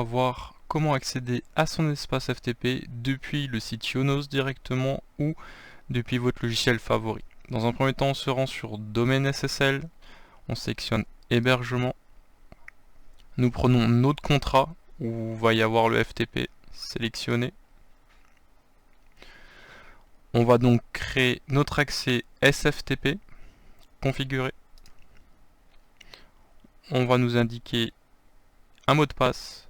voir comment accéder à son espace FTP depuis le site Yonos directement ou depuis votre logiciel favori. Dans un premier temps, on se rend sur domaine SSL, on sélectionne hébergement, nous prenons notre contrat où va y avoir le FTP sélectionné. On va donc créer notre accès SFTP, configurer. On va nous indiquer un mot de passe.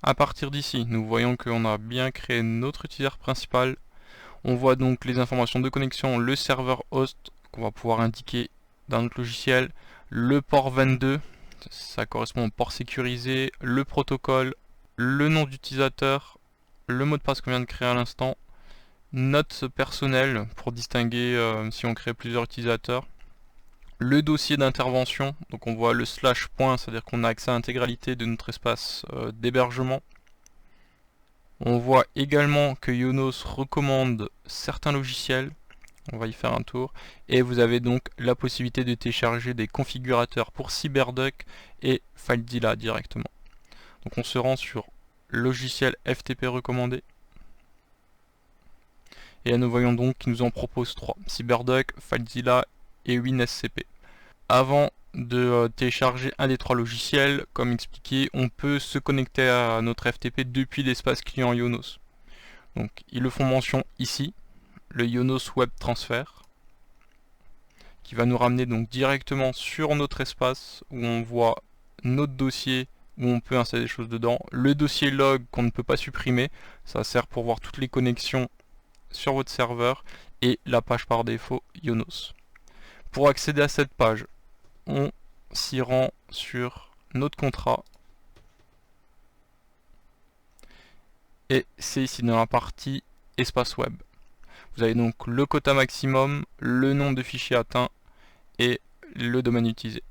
À partir d'ici, nous voyons qu'on a bien créé notre utilisateur principal. On voit donc les informations de connexion, le serveur host qu'on va pouvoir indiquer dans notre logiciel, le port 22, ça correspond au port sécurisé, le protocole, le nom d'utilisateur, le mot de passe qu'on vient de créer à l'instant, note personnelle pour distinguer si on crée plusieurs utilisateurs, le dossier d'intervention, donc on voit le slash point, c'est-à-dire qu'on a accès à l'intégralité de notre espace d'hébergement. On voit également que Yonos recommande certains logiciels, on va y faire un tour, et vous avez donc la possibilité de télécharger des configurateurs pour CyberDuck et FileZilla directement. Donc on se rend sur logiciel FTP recommandé, et là nous voyons donc qu'il nous en propose 3, CyberDuck, FileZilla et WinSCP. Avant de télécharger un des 3 logiciels, comme expliqué, on peut se connecter à notre FTP depuis l'espace client Yonos. Donc ils le font mention ici, le Yonos Web Transfer, qui va nous ramener donc directement sur notre espace où on voit notre dossier où on peut installer des choses dedans, le dossier log qu'on ne peut pas supprimer, ça sert pour voir toutes les connexions sur votre serveur, et la page par défaut Yonos. Pour accéder à cette page, on s'y rend sur notre contrat, et c'est ici dans la partie espace web. Vous avez donc le quota maximum, le nombre de fichiers atteints et le domaine utilisé.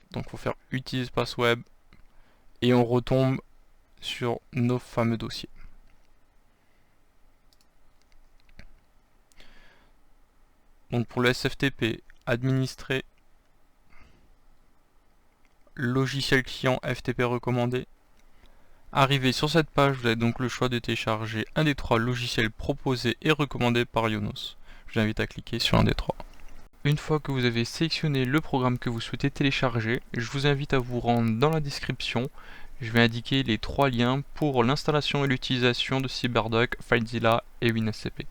Donc il faut faire utilise espace web et on retombe sur nos fameux dossiers. Donc pour le SFTP, administrer, logiciel client FTP recommandé. Arrivé sur cette page, vous avez donc le choix de télécharger un des 3 logiciels proposés et recommandés par Yonos. Je vous invite à cliquer sur un des 3. Une fois que vous avez sélectionné le programme que vous souhaitez télécharger, je vous invite à vous rendre dans la description. Je vais indiquer les 3 liens pour l'installation et l'utilisation de CyberDuck, FileZilla et WinSCP.